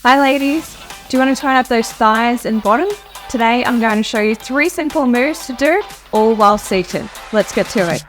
Hi ladies, do you want to tone up those thighs and bottom? Today I'm going to show you 3 simple moves to do, all while seated. Let's get to it.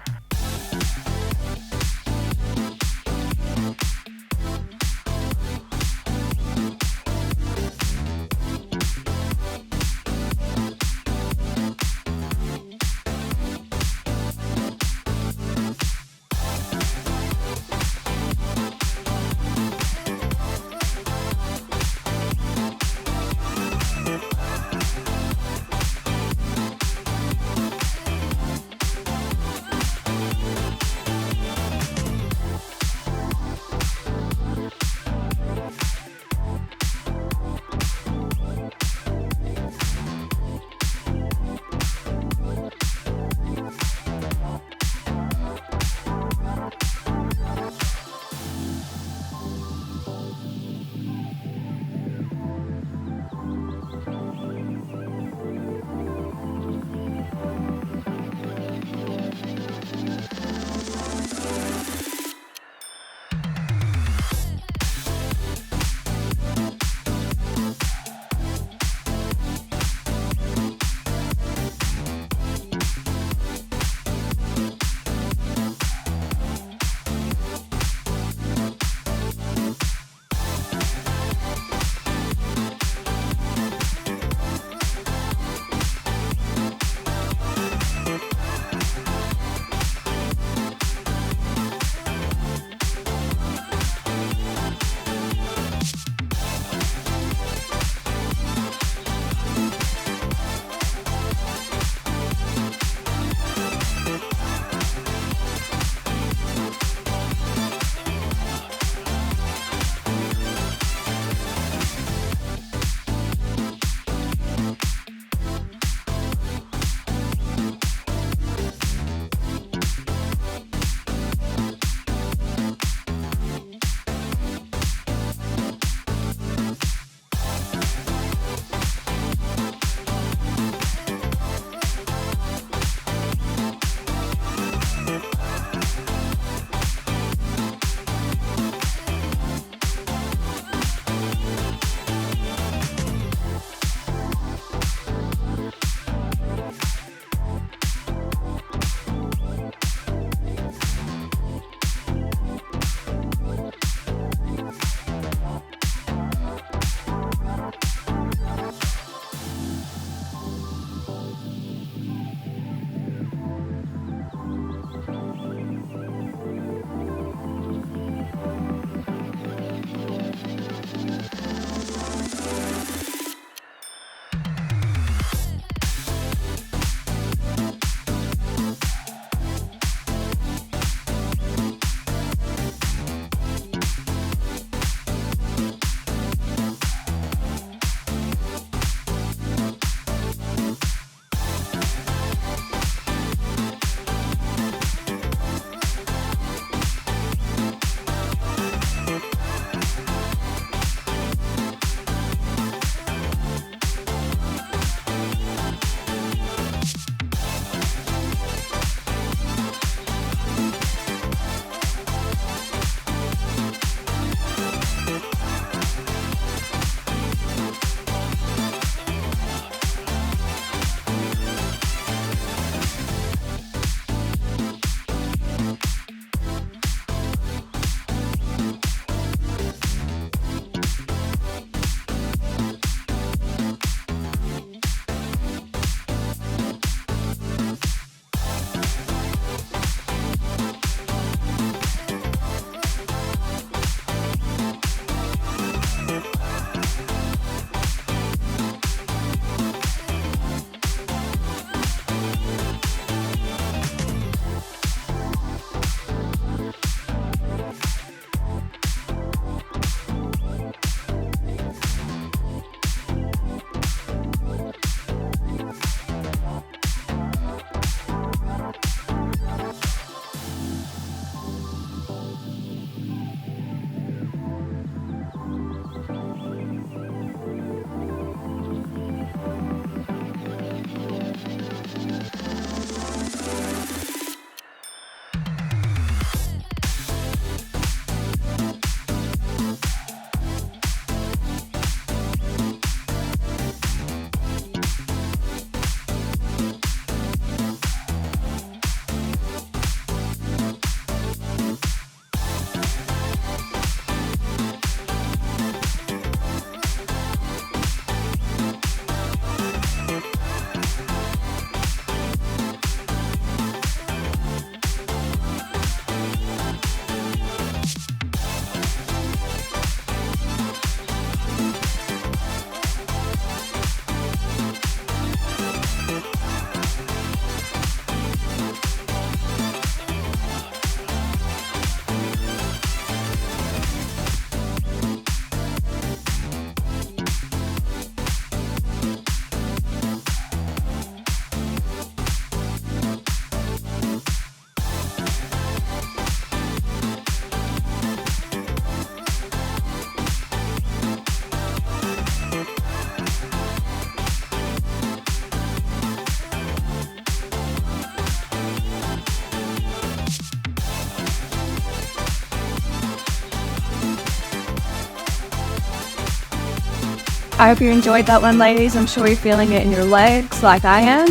I hope you enjoyed that one, ladies. I'm sure you're feeling it in your legs like I am.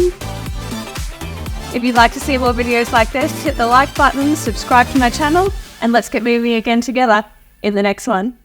If you'd like to see more videos like this, hit the like button, subscribe to my channel, and let's get moving again together in the next one.